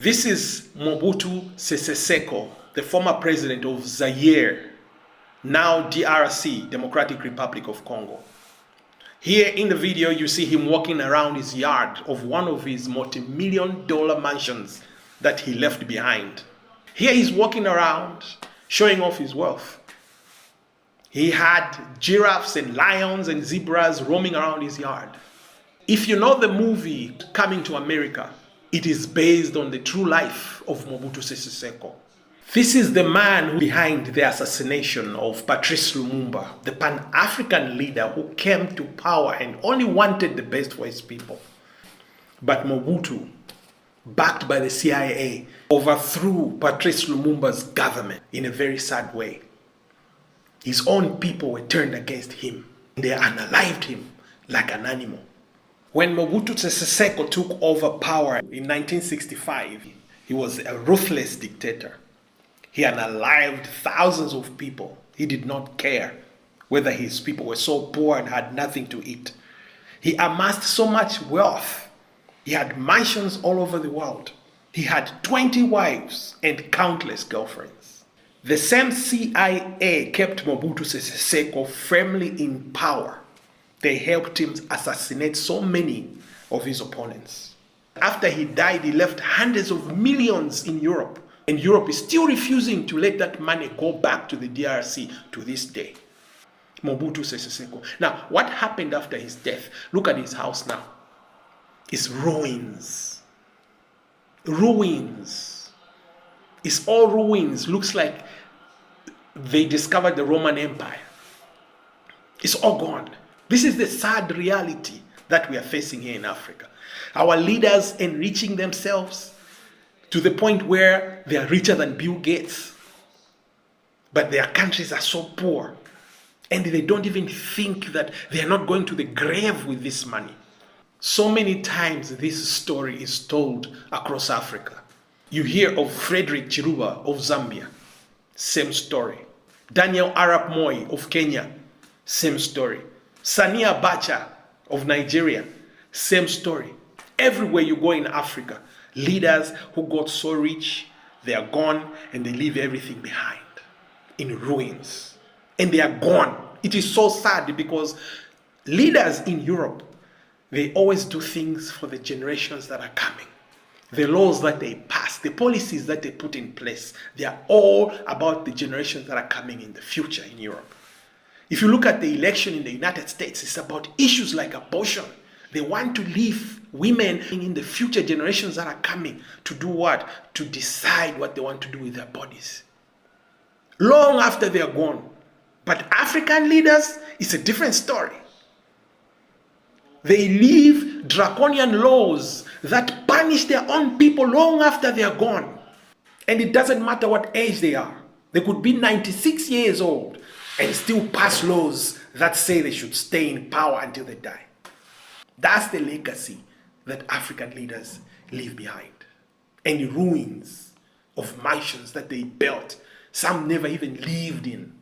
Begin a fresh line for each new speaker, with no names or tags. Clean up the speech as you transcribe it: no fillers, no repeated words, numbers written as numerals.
This is Mobutu Sese Seko, the former president of Zaire, now DRC, Democratic Republic of Congo. Here in the video, you see him walking around his yard of one of his multi-million-dollar mansions that he left behind. Here he's walking around, showing off his wealth. He had giraffes and lions and zebras roaming around his yard. If you know the movie Coming to America, it is based on the true life of Mobutu Sese Seko. This is the man behind the assassination of Patrice Lumumba, the Pan-African leader who came to power and only wanted the best for his people. But Mobutu, backed by the CIA, overthrew Patrice Lumumba's government in a very sad way. His own people were turned against him. They unalived him like an animal. When Mobutu Sese Seko took over power in 1965, he was a ruthless dictator. He unalived thousands of people. He did not care whether his people were so poor and had nothing to eat. He amassed so much wealth. He had mansions all over the world. He had 20 wives and countless girlfriends. The same CIA kept Mobutu Sese Seko firmly in power. They helped him assassinate so many of his opponents. After he died, he left hundreds of millions in Europe. And Europe is still refusing to let that money go back to the DRC to this day. Mobutu Sese Seko. Now, what happened after his death? Look at his house now. It's ruins. Ruins. It's all ruins. Looks like they discovered the Roman Empire. It's all gone. This is the sad reality that we are facing here in Africa. Our leaders enriching themselves to the point where they are richer than Bill Gates. But their countries are so poor. And they don't even think that they are not going to the grave with this money. So many times this story is told across Africa. You hear of Frederick Chiluba of Zambia. Same story. Daniel Arap Moi of Kenya. Same story. Sani Abacha of Nigeria, same story. Everywhere you go in Africa, leaders who got so rich, they are gone and they leave everything behind in ruins. And they are gone. It is so sad because leaders in Europe, they always do things for the generations that are coming. The laws that they pass, the policies that they put in place, they are all about the generations that are coming in the future in Europe. If you look at the election in the United States, it's about issues like abortion. They want to leave women in the future generations that are coming to do what? To decide what they want to do with their bodies. Long after they are gone. But African leaders, it's a different story. They leave draconian laws that punish their own people long after they are gone. And it doesn't matter what age they are. They could be 96 years old and still pass laws that say they should stay in power until they die. That's the legacy that African leaders leave behind. And ruins of mansions that they built, some never even lived in.